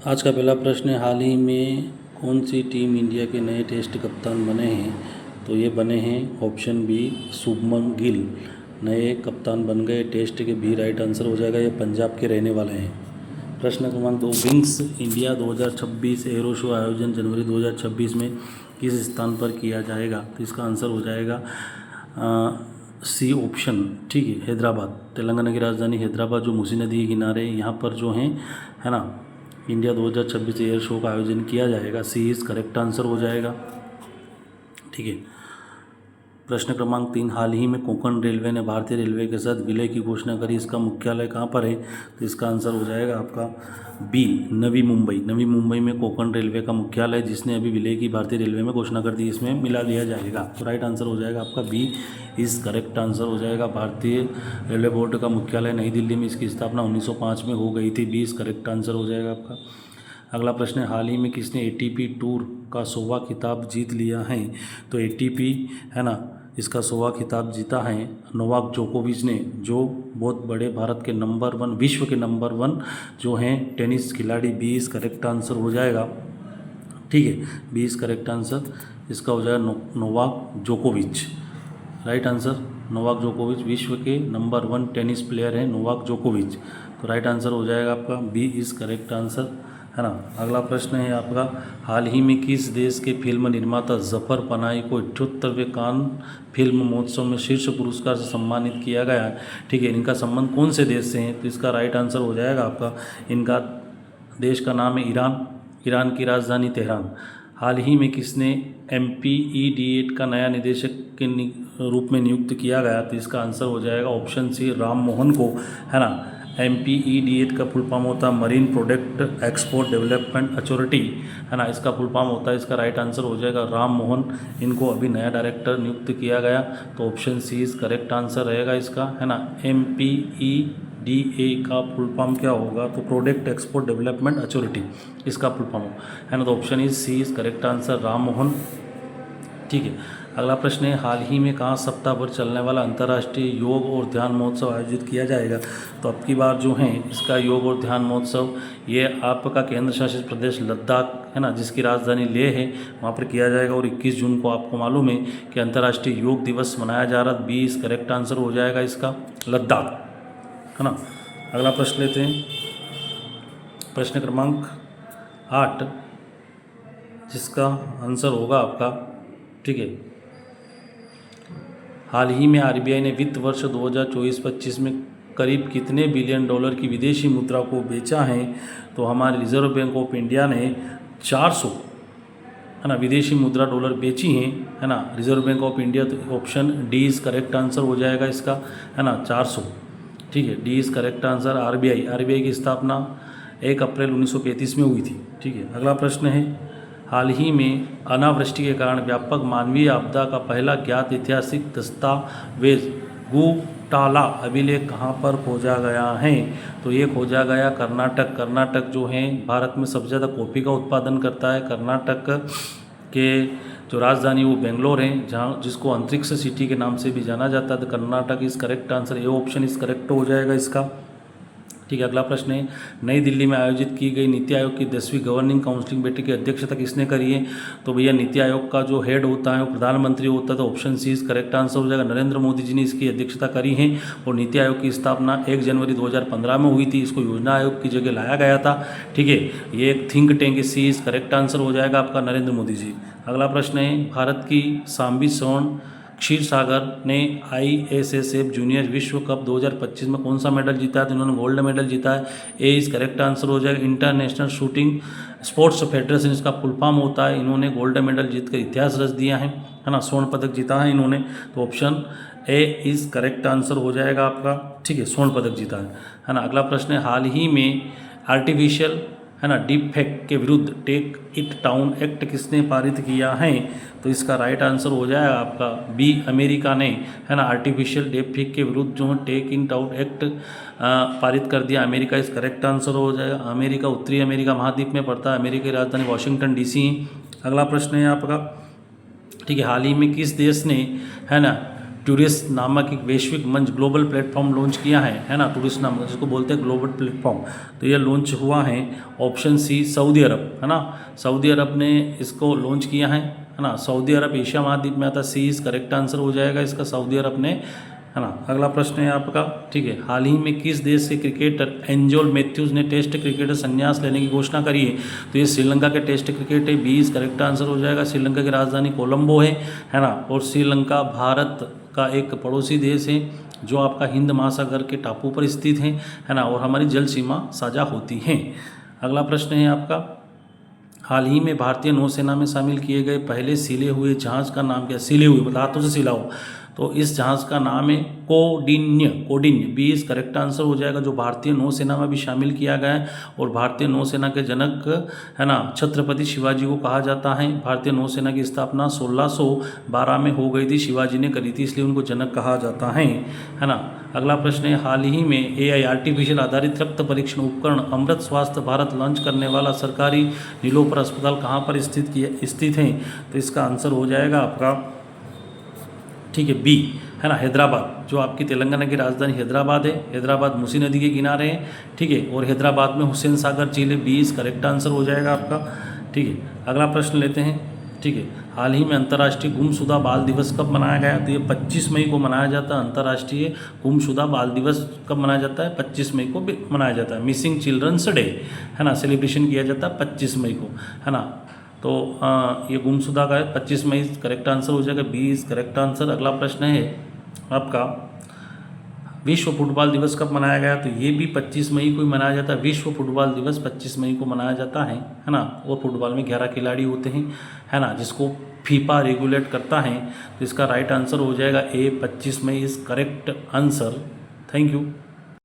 आज का पहला प्रश्न है, हाल ही में कौन सी टीम इंडिया के नए टेस्ट कप्तान बने हैं? तो ये बने हैं ऑप्शन बी शुभमन गिल नए कप्तान बन गए। टेस्ट के बी राइट आंसर हो जाएगा। ये पंजाब के रहने वाले हैं। प्रश्न क्रमांक 2, विंग्स इंडिया 2026 एरो शो आयोजन जनवरी 2026 में किस स्थान पर किया जाएगा? तो इसका आंसर हो जाएगा सी ऑप्शन, ठीक है, हैदराबाद। तेलंगाना की राजधानी हैदराबाद जो मूसी नदी के किनारे यहाँ पर जो है ना, इंडिया 2026 एयर शो का आयोजन किया जाएगा। सी इज करेक्ट आंसर हो जाएगा, ठीक है। प्रश्न क्रमांक 3, हाल ही में कोंकण रेलवे ने भारतीय रेलवे के साथ विलय की घोषणा करी। इसका मुख्यालय कहाँ पर है? तो इसका आंसर हो जाएगा आपका बी नवी मुंबई। नवी मुंबई में कोंकण रेलवे का मुख्यालय, जिसने अभी विलय की भारतीय रेलवे में घोषणा कर दी, इसमें मिला दिया जाएगा। तो राइट आंसर हो जाएगा आपका बी इज करेक्ट आंसर हो जाएगा। भारतीय रेलवे बोर्ड का मुख्यालय नई दिल्ली में, इसकी स्थापना 1905 में हो गई थी। बी इज करेक्ट आंसर हो जाएगा आपका। अगला प्रश्न है, हाल ही में किसने एटीपी टूर का 100वां खिताब जीत लिया है? तो एटीपी है ना, इसका 100वां खिताब जीता है नोवाक जोकोविच ने, जो बहुत बड़े भारत के नंबर 1, विश्व के नंबर 1 जो हैं टेनिस खिलाड़ी। बी इज करेक्ट आंसर हो जाएगा, ठीक है। बी इज करेक्ट आंसर इसका हो जाएगा नोवाक जोकोविच। राइट आंसर नोवाक जोकोविच विश्व के नंबर 1 टेनिस प्लेयर है नोवाक जोकोविच। तो राइट आंसर हो जाएगा आपका बी इज करेक्ट आंसर, है ना। अगला प्रश्न है आपका, हाल ही में किस देश के फिल्म निर्माता जफर पनाही को 78वें कान फिल्म महोत्सव में शीर्ष पुरस्कार से सम्मानित किया गया है? ठीक है, इनका संबंध कौन से देश से है? तो इसका राइट आंसर हो जाएगा आपका, इनका देश का नाम है ईरान। ईरान की राजधानी तेहरान। हाल ही में किसने MPED-8 का नया निदेशक के रूप में नियुक्त किया गया? तो इसका आंसर हो जाएगा ऑप्शन सी राम मोहन को, है ना। MPED-8 का फुल फॉर्म होता है marine product export development authority, है ना, इसका फुल फॉर्म होता है। इसका राइट आंसर हो जाएगा राम मोहन, इनको अभी नया डायरेक्टर नियुक्त किया गया। तो option C is correct answer रहेगा इसका, है ना। MPEDA का फुल फॉर्म क्या होगा? तो प्रोडक्ट एक्सपोर्ट डेवलपमेंट अथॉरिटी, इसका फुल फॉर्म है ना। तो option is C is correct answer Ram Mohan, ठीक है। अगला प्रश्न है, हाल ही में कहाँ सप्ताह भर चलने वाला अंतर्राष्ट्रीय योग और ध्यान महोत्सव आयोजित किया जाएगा? तो अब की बार जो है इसका योग और ध्यान महोत्सव ये आपका केंद्र शासित प्रदेश लद्दाख, है ना, जिसकी राजधानी लेह है, वहाँ पर किया जाएगा। और 21 जून को आपको मालूम है कि अंतर्राष्ट्रीय योग दिवस मनाया जा रहा है। 20 करेक्ट आंसर हो जाएगा इसका लद्दाख, है ना। अगला प्रश्न लेते हैं, प्रश्न क्रमांक 8, जिसका आंसर होगा आपका, ठीक है, हाल ही में RBI ने वित्त वर्ष 2024-25 में करीब कितने बिलियन डॉलर की विदेशी मुद्रा को बेचा है? तो हमारे रिजर्व बैंक ऑफ इंडिया ने 400, है ना, विदेशी मुद्रा डॉलर बेची हैं, है ना, रिजर्व बैंक ऑफ इंडिया। तो option D is correct answer हो जाएगा इसका, है ना, 400, ठीक है। D is correct answer. RBI की स्थापना 1 अप्रैल 1935 में हुई थी, ठीक है। अगला प्रश्न है, हाल ही में अनावृष्टि के कारण व्यापक मानवीय आपदा का पहला ज्ञात ऐतिहासिक दस्तावेज गुटाला अभिलेख कहाँ पर खोजा गया है? तो ये खोजा गया कर्नाटक। कर्नाटक जो है भारत में सबसे ज़्यादा कॉफ़ी का उत्पादन करता है। कर्नाटक के जो राजधानी वो बेंगलोर है, जहाँ जिसको अंतरिक्ष सिटी के नाम से भी जाना जाता है। तो कर्नाटक इज करेक्ट आंसर, ये ऑप्शन इज करेक्ट हो जाएगा इसका, ठीक है। अगला प्रश्न है, नई दिल्ली में आयोजित की गई नीति आयोग की 10वीं गवर्निंग काउंसिल बैठक की अध्यक्षता किसने करी है? तो भैया नीति आयोग का जो हेड होता है वो प्रधानमंत्री होता है। तो option C is correct answer हो जाएगा, नरेंद्र मोदी जी ने इसकी अध्यक्षता करी है। और नीति आयोग की स्थापना 1 जनवरी 2015 में हुई थी। इसको योजना आयोग की जगह लाया गया था, ठीक है। ये एक थिंक टैंक है। सी इज करेक्ट आंसर हो जाएगा आपका नरेंद्र मोदी जी। अगला प्रश्न है, भारत की सांबी स्वर्ण क्षीर सागर ने ISSF जूनियर विश्व कप 2025 में कौन सा मेडल जीता है? तो इन्होंने गोल्ड मेडल जीता है। ए इज करेक्ट आंसर हो जाएगा। इंटरनेशनल शूटिंग स्पोर्ट्स फेडरेशन इसका फुल फॉर्म होता है। इन्होंने गोल्ड मेडल जीतकर इतिहास रच दिया है ना, स्वर्ण पदक जीता है इन्होंने। तो option A is correct answer हो जाएगा आपका, ठीक है, स्वर्ण पदक जीता है ना। अगला प्रश्न है, हाल ही में आर्टिफिशियल, है ना, डीप फेक के विरुद्ध टेक इट डाउन एक्ट किसने पारित किया है? तो इसका राइट आंसर हो जाएगा आपका बी अमेरिका ने, है ना। आर्टिफिशियल डीप फेक के विरुद्ध जो है टेक इट डाउन एक्ट पारित कर दिया अमेरिका, इस करेक्ट आंसर हो जाएगा। अमेरिका उत्तरी अमेरिका महाद्वीप में पड़ता है। अमेरिका की राजधानी वाशिंगटन DC है। अगला प्रश्न है आपका, ठीक है, हाल ही में किस देश ने, है ना, टूरिस्ट नामक एक वैश्विक मंच ग्लोबल प्लेटफॉर्म लॉन्च किया है ना, टूरिस्ट नामक जिसको बोलते हैं ग्लोबल प्लेटफॉर्म। तो ये लॉन्च हुआ है ऑप्शन सी सऊदी अरब, है ना, सऊदी अरब ने इसको लॉन्च किया है ना। सऊदी अरब एशिया महाद्वीप में आता, सी इज करेक्ट आंसर हो जाएगा इसका, सऊदी अरब ने, है ना। अगला प्रश्न है आपका, ठीक है, हाल ही में किस देश के क्रिकेटर एंजल मैथ्यूज ने टेस्ट क्रिकेटर संन्यास लेने की घोषणा करी है? तो ये श्रीलंका के टेस्ट क्रिकेट है, 20 करेक्ट आंसर हो जाएगा। श्रीलंका की राजधानी कोलंबो है ना। और श्रीलंका भारत का एक पड़ोसी देश है जो आपका हिंद महासागर के टापू पर स्थित है ना, और हमारी जल सीमा साझा होती है। अगला प्रश्न है आपका, हाल ही में भारतीय नौसेना में शामिल किए गए पहले सिले हुए जहाज़ का नाम क्या? सिले हुए मतलब हाथों से सिला हो, तो इस जहाज़ का नाम है कौंडिन्य। 20 करेक्ट आंसर हो जाएगा, जो भारतीय नौसेना में भी शामिल किया गया है। और भारतीय नौसेना के जनक, है ना, छत्रपति शिवाजी को कहा जाता है। भारतीय नौसेना की स्थापना 1612 में हो गई थी, शिवाजी ने करी थी, इसलिए उनको जनक कहा जाता है ना। अगला प्रश्न है, हाल ही में AI आर्टिफिशियल आधारित रक्त परीक्षण उपकरण अमृत स्वास्थ्य भारत लॉन्च करने वाला सरकारी नीलोफर अस्पताल कहाँ पर स्थित है? तो इसका आंसर हो जाएगा आपका, ठीक है, बी, है ना, हैदराबाद, जो आपकी तेलंगाना की राजधानी हैदराबाद है। हैदराबाद मूसी नदी के किनारे है, ठीक है, और हैदराबाद में हुसैन सागर झील है। 20 करेक्ट आंसर हो जाएगा आपका, ठीक है। अगला प्रश्न लेते हैं, ठीक है, हाल ही में अंतर्राष्ट्रीय गुमशुदा बाल दिवस कब मनाया गया? तो ये 25 मई को मनाया जाता है। अंतर्राष्ट्रीय गुमशुदा बाल दिवस कब मनाया जाता है? 25 मई को मनाया जाता है। मिसिंग चिल्ड्रंस डे, है ना, सेलिब्रेशन किया जाता है 25 मई को, है ना। तो ये गुमशुदा का है, 25 मई करेक्ट आंसर हो जाएगा, 20 करेक्ट आंसर। अगला प्रश्न है आपका, विश्व फुटबॉल दिवस कब मनाया गया? तो ये भी 25 मई को ही मनाया जाता है। विश्व फुटबॉल दिवस 25 मई को मनाया जाता है ना। और फुटबॉल में 11 खिलाड़ी होते हैं, है ना, जिसको फीफा रेगुलेट करता है। तो इसका राइट आंसर हो जाएगा A, 25 May is correct answer. Thank you.